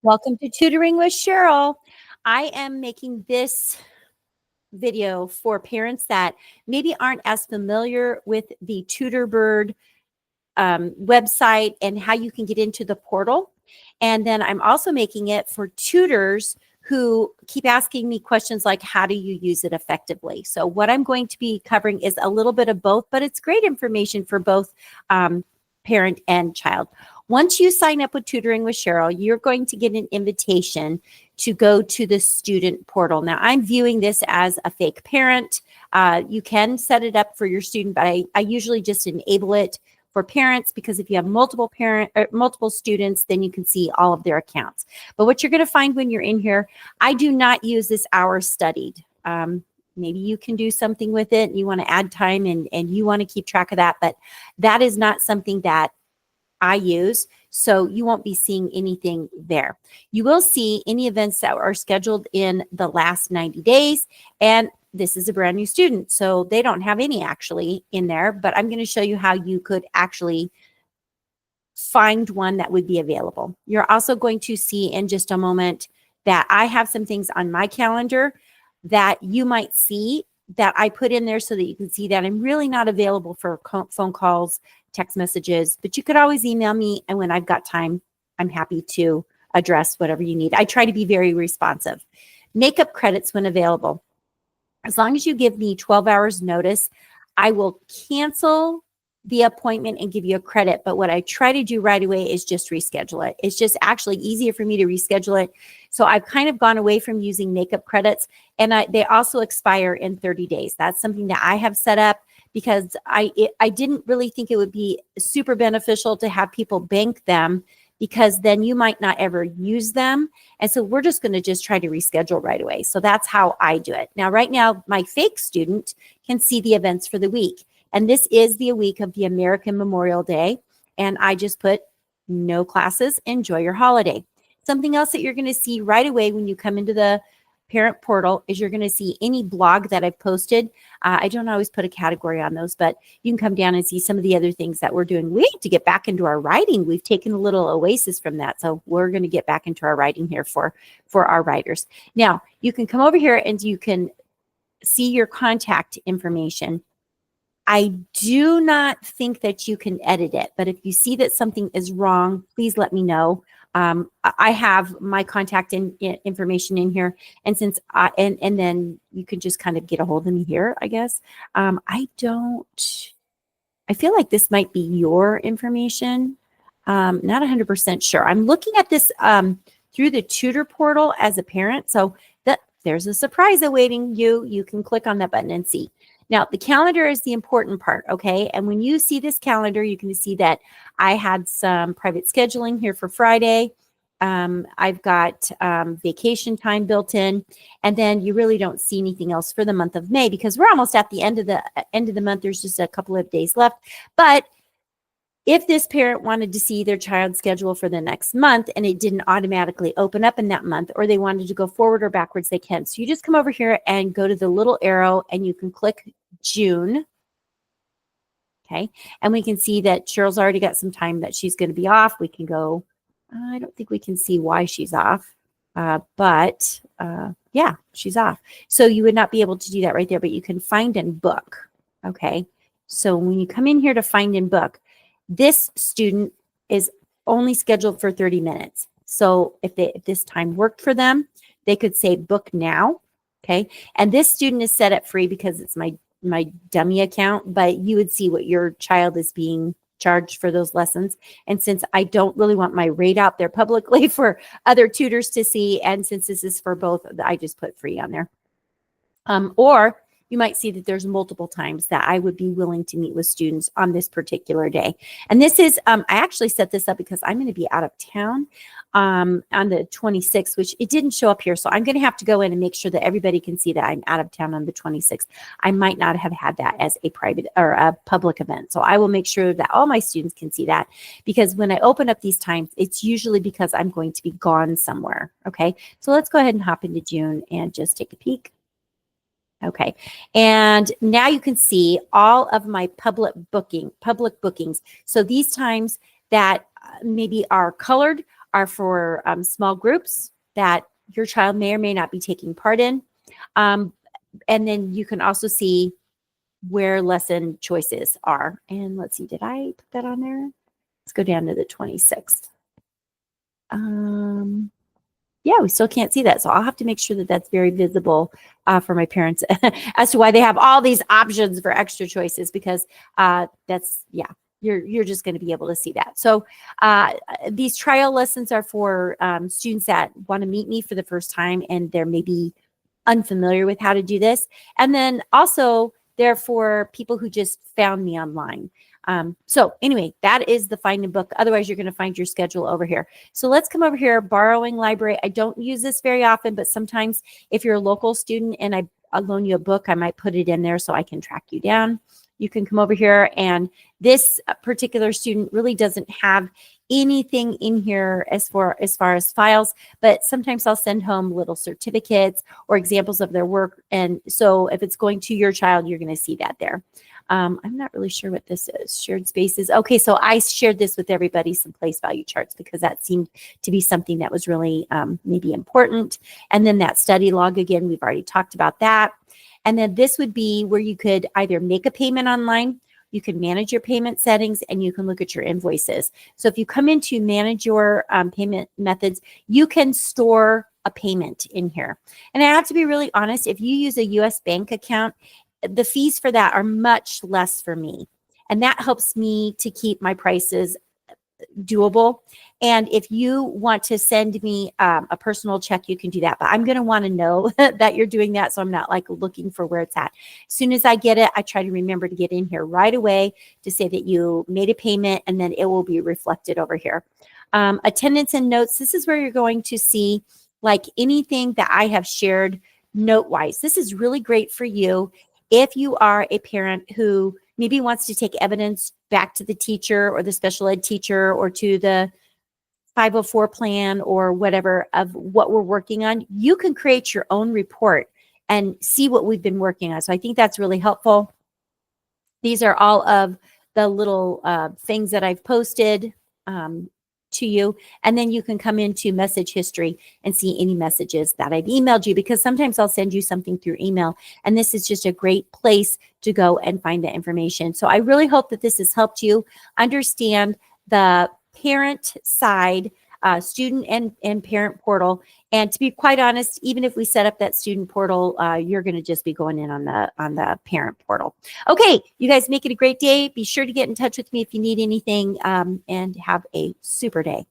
Welcome to Tutoring with Sheryl. I am making this video for parents that maybe aren't as familiar with the TutorBird website and how you can get into the portal. And then I'm also making it for tutors who keep asking me questions like, how do you use it effectively? So what I'm going to be covering is a little bit of both, but it's great information for both parent and child. Once you sign up with Tutoring with Sheryl, you're going to get an invitation to go to the student portal. Now, I'm viewing this as a fake parent. You can set it up for your student, but I usually just enable it for parents, because if you have multiple students, then you can see all of their accounts. But what you're going to find when you're in here, I do not use this hours studied. Maybe you can do something with it. You want to add time and you want to keep track of that, but that is not something that I use, so you won't be seeing anything there. You will see any events that are scheduled in the last 90 days, and this is a brand new student, so they don't have any actually in there, but I'm going to show you how you could actually find one that would be available. You're also going to see in just a moment that I have some things on my calendar that you might see that I put in there so that you can see that I'm really not available for phone calls, text messages, but you could always email me, and when I've got time, I'm happy to address whatever you need. I try to be very responsive. Makeup credits when available. As long as you give me 12 hours notice, I will cancel the appointment and give you a credit. But what I try to do right away is just reschedule it. It's just actually easier for me to reschedule it. So I've kind of gone away from using makeup credits, and they also expire in 30 days. That's something that I have set up because I didn't really think it would be super beneficial to have people bank them, because then you might not ever use them. And so we're just going to just try to reschedule right away. So that's how I do it. Now, right now, my fake student can see the events for the week. And this is the week of the American Memorial Day. And I just put no classes, enjoy your holiday. Something else that you're going to see right away when you come into the parent portal is you're going to see any blog that I've posted. I don't always put a category on those, but you can come down and see some of the other things that we're doing. We need to get back into our writing. We've taken a little oasis from that. So we're going to get back into our writing here for our writers. Now, you can come over here and you can see your contact information. I do not think that you can edit it, but if you see that something is wrong, please let me know. I have my contact information in here, and since and then you can just kind of get a hold of me here, I guess. I feel like this might be your information. Not 100% sure. I'm looking at this through the tutor portal as a parent, so there's a surprise awaiting you. You can click on that button and see. Now, the calendar is the important part, okay? And when you see this calendar, you can see that I had some private scheduling here for Friday. I've got vacation time built in, and then you really don't see anything else for the month of May because we're almost at the end of the month. There's just a couple of days left. But if this parent wanted to see their child's schedule for the next month and it didn't automatically open up in that month, or they wanted to go forward or backwards, they can. So you just come over here and go to the little arrow and you can click June. Okay. And we can see that Cheryl's already got some time that she's going to be off. We can go, I don't think we can see why she's off, but yeah, she's off. So you would not be able to do that right there, but you can find and book. Okay. So when you come in here to find and book, this student is only scheduled for 30 minutes. So if this time worked for them, they could say book now. Okay. And this student is set up free because it's my dummy account, but you would see what your child is being charged for those lessons. And since I don't really want my rate out there publicly for other tutors to see, and since this is for both, I just put free on there. Or you might see that there's multiple times that I would be willing to meet with students on this particular day. And this is, I actually set this up because I'm going to be out of town on the 26th, which it didn't show up here. So I'm going to have to go in and make sure that everybody can see that I'm out of town on the 26th. I might not have had that as a private or a public event. So I will make sure that all my students can see that, because when I open up these times, it's usually because I'm going to be gone somewhere. Okay. So let's go ahead and hop into June and just take a peek. Okay, and now you can see all of my public bookings. So these times that maybe are colored are for small groups that your child may or may not be taking part in. And then you can also see where lesson choices are. And let's see, did I put that on there? Let's go down to the 26th. Yeah, we still can't see that. So I'll have to make sure that that's very visible for my parents as to why they have all these options for extra choices, because that's, yeah, you're just going to be able to see that. So these trial lessons are for students that want to meet me for the first time and they're maybe unfamiliar with how to do this. And then also they're for people who just found me online. So anyway, that is the Find a Book. Otherwise, you're going to find your schedule over here. So let's come over here, borrowing library. I don't use this very often, but sometimes if you're a local student and I loan you a book, I might put it in there so I can track you down. You can come over here, and this particular student really doesn't have anything in here as far as files, but sometimes I'll send home little certificates or examples of their work. And so if it's going to your child, you're going to see that there. I'm not really sure what this is. Shared spaces. Okay, so I shared this with everybody, some place value charts, because that seemed to be something that was really maybe important. And then that study log, again, we've already talked about that. And then this would be where you could either make a payment online, you can manage your payment settings, and you can look at your invoices. So if you come into manage your payment methods, you can store a payment in here. And I have to be really honest, if you use a US bank account, the fees for that are much less for me. And that helps me to keep my prices doable. And if you want to send me a personal check, you can do that. But I'm going to want to know that you're doing that, so I'm not like looking for where it's at. As soon as I get it, I try to remember to get in here right away to say that you made a payment, and then it will be reflected over here. Attendance and notes. This is where you're going to see like anything that I have shared note-wise. This is really great for you if you are a parent who maybe wants to take evidence back to the teacher or the special ed teacher or to the 504 plan or whatever of what we're working on. You can create your own report and see what we've been working on. So I think that's really helpful. These are all of the little things that I've posted to you. And then you can come into message history and see any messages that I've emailed you, because sometimes I'll send you something through email. And this is just a great place to go and find the information. So I really hope that this has helped you understand the parent side, student and parent portal. And to be quite honest, even if we set up that student portal, you're going to just be going in on the parent portal. Okay, you guys make it a great day. Be sure to get in touch with me if you need anything, and have a super day.